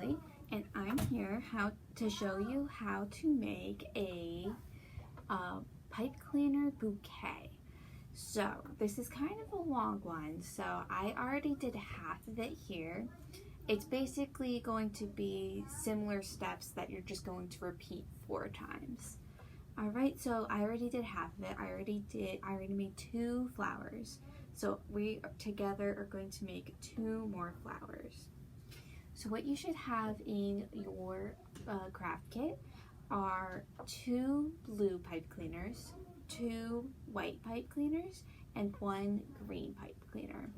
Carly, and I'm here to show you how to make a pipe cleaner bouquet. So this is kind of a long one, so I already did half of it here. It's basically going to be similar steps that you're just going to repeat 4 times. Alright, so I already did half of it. I already made 2 flowers. So we together are going to make 2 more flowers. So what you should have in your craft kit are 2 blue pipe cleaners, 2 white pipe cleaners, and 1 green pipe cleaner.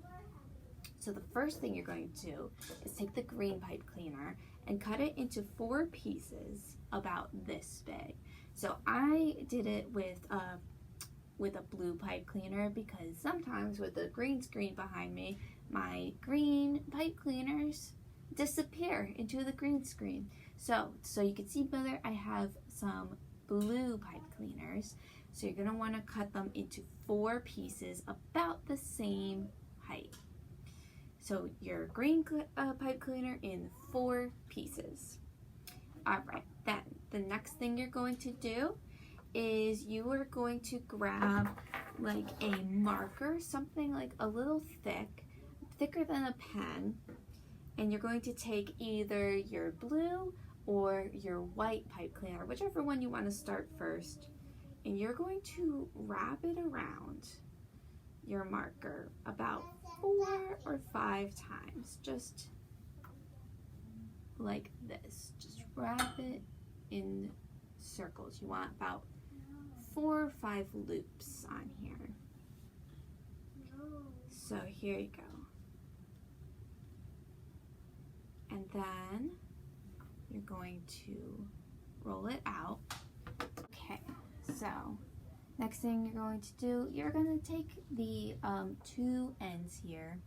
So the first thing you're going to do is take the green pipe cleaner and cut it into 4 pieces about this big. So I did it with a blue pipe cleaner because sometimes with the green screen behind me, my green pipe cleaners disappear into the green screen. So you can see better, I have some blue pipe cleaners. So you're gonna wanna cut them into 4 pieces about the same height. So your green pipe cleaner in 4 pieces. All right, then the next thing you're going to do is you are going to grab like a marker, something like a little thicker than a pen, and you're going to take either your blue or your white pipe cleaner, whichever one you want to start first, and you're going to wrap it around your marker about 4 or 5 times, just like this. Just wrap it in circles. You want about 4 or 5 loops on here. So here you go. And then you're going to roll it out. Okay, so next thing you're going to do, you're going to take the 2 ends here,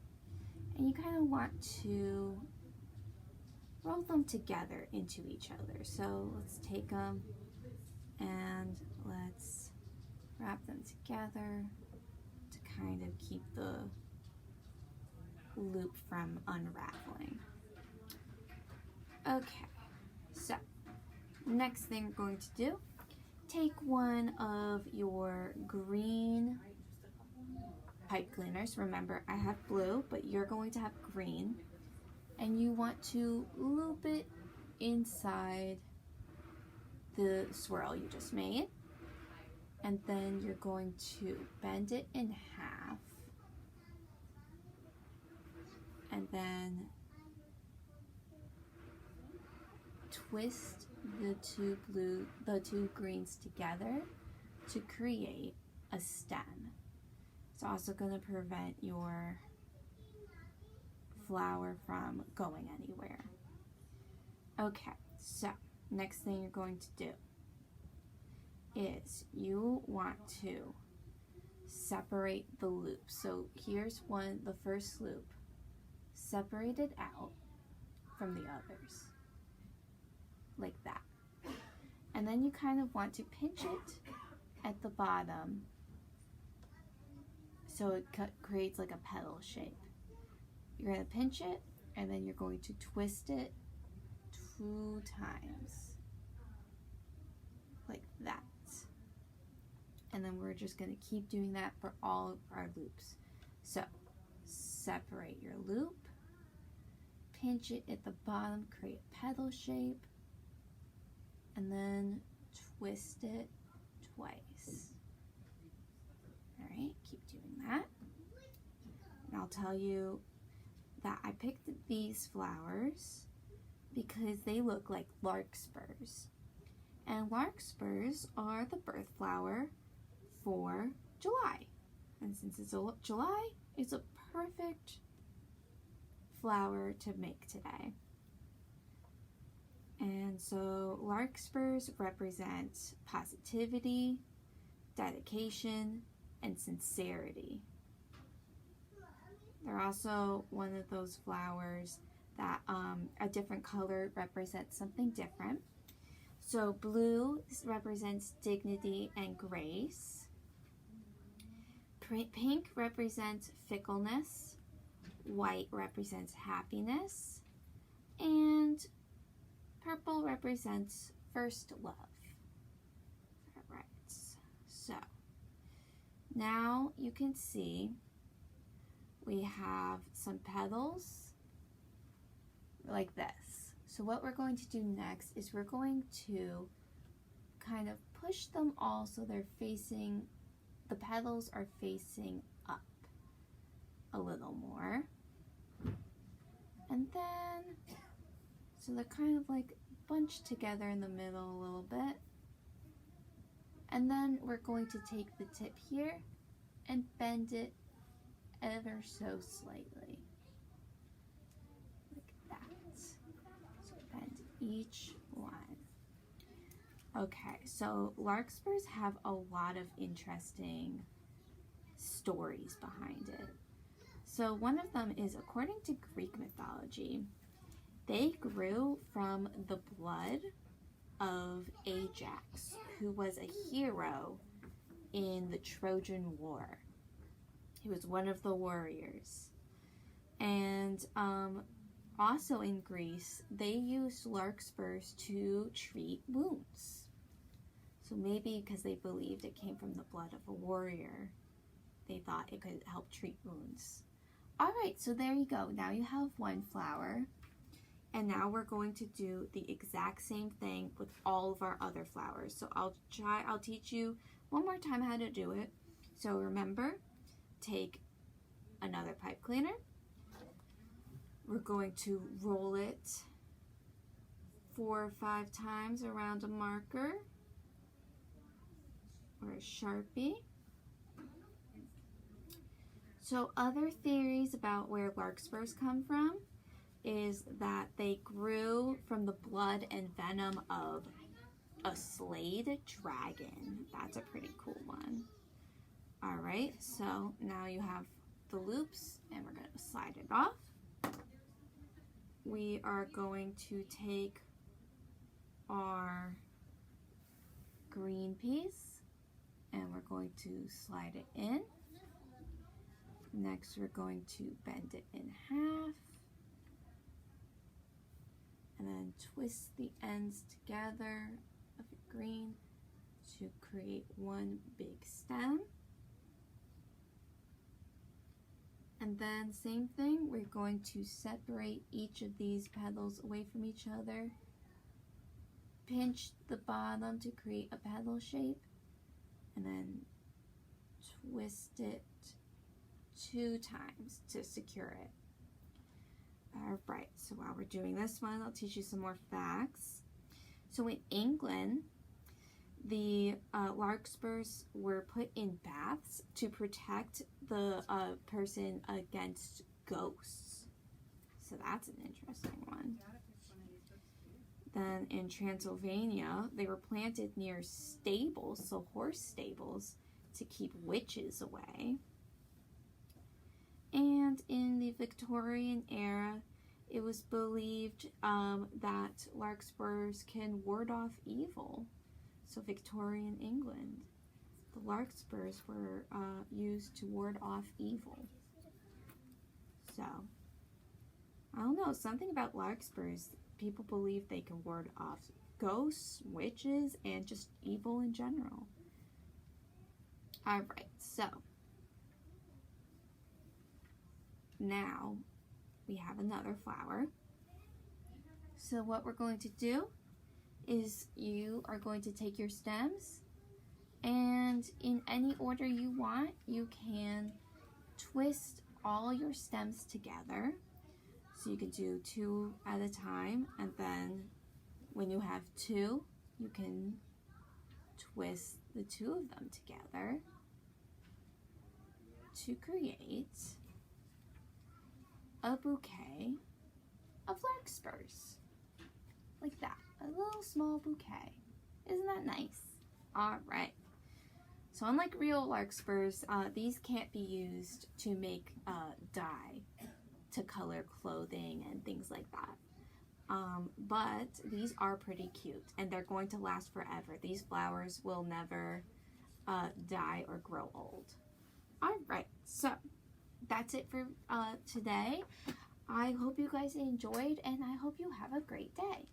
and you kind of want to roll them together into each other. So let's take them and let's wrap them together to kind of keep the loop from unraveling. Okay, so next thing we're going to do, take one of your green pipe cleaners. Remember, I have blue, but you're going to have green. And you want to loop it inside the swirl you just made. And then you're going to bend it in half. And then twist the 2 greens together to create a stem. It's also going to prevent your flower from going anywhere. Okay, so next thing you're going to do is you want to separate the loops. So here's the first loop, separate it out from the others, like that. And then you kind of want to pinch it at the bottom so it creates like a petal shape. You're going to pinch it, and then you're going to twist it 2 times, like that. And then we're just going to keep doing that for all of our loops. So separate your loop, pinch it at the bottom, create a petal shape, and then twist it twice. All right, keep doing that. And I'll tell you that I picked these flowers because they look like larkspurs. And larkspurs are the birth flower for July. And since it's July, it's a perfect flower to make today. And so larkspurs represent positivity, dedication, and sincerity. They're also one of those flowers that a different color represents something different. So blue represents dignity and grace. Pink represents fickleness. White represents happiness. And purple represents first love. All right, so now you can see we have some petals like this. So what we're going to do next is we're going to kind of push them all so they're facing, the petals are facing up a little more. And then, so they're kind of like bunched together in the middle a little bit. And then we're going to take the tip here and bend it ever so slightly. Like that. So bend each one. Okay, so larkspurs have a lot of interesting stories behind it. So one of them is, according to Greek mythology, they grew from the blood of Ajax, who was a hero in the Trojan War. He was one of the warriors. And also in Greece, they used larkspurs to treat wounds. So maybe because they believed it came from the blood of a warrior, they thought it could help treat wounds. All right, so there you go. Now you have one flower. And now we're going to do the exact same thing with all of our other flowers. So I'll teach you one more time how to do it. So remember, take another pipe cleaner. We're going to roll it 4 or 5 times around a marker or a Sharpie. So other theories about where larkspurs come from is that they grew from the blood and venom of a slayed dragon. That's a pretty cool one. All right, so now you have the loops and we're going to slide it off. We are going to take our green piece and we're going to slide it in. Next, we're going to bend it in half and then twist the ends together of the green to create one big stem. And then same thing, we're going to separate each of these petals away from each other. Pinch the bottom to create a petal shape and then twist it 2 times to secure it. All right, so while we're doing this one, I'll teach you some more facts. So in England, the larkspurs were put in baths to protect the person against ghosts. So that's an interesting one. Then in Transylvania, they were planted near stables, so horse stables, to keep witches away. And in the Victorian era, it was believed that larkspurs can ward off evil. So Victorian England, the larkspurs were used to ward off evil. So, I don't know, something about larkspurs, people believe they can ward off ghosts, witches, and just evil in general. All right, so now we have another flower. So what we're going to do is you are going to take your stems and in any order you want, you can twist all your stems together. So you can do 2 at a time, and then when you have 2, you can twist the 2 of them together to create a bouquet of larkspurs. Like that, a little small bouquet. Isn't that nice? All right. So unlike real larkspurs, these can't be used to make dye to color clothing and things like that. But these are pretty cute and they're going to last forever. These flowers will never die or grow old. All right, so that's it for today. I hope you guys enjoyed and I hope you have a great day.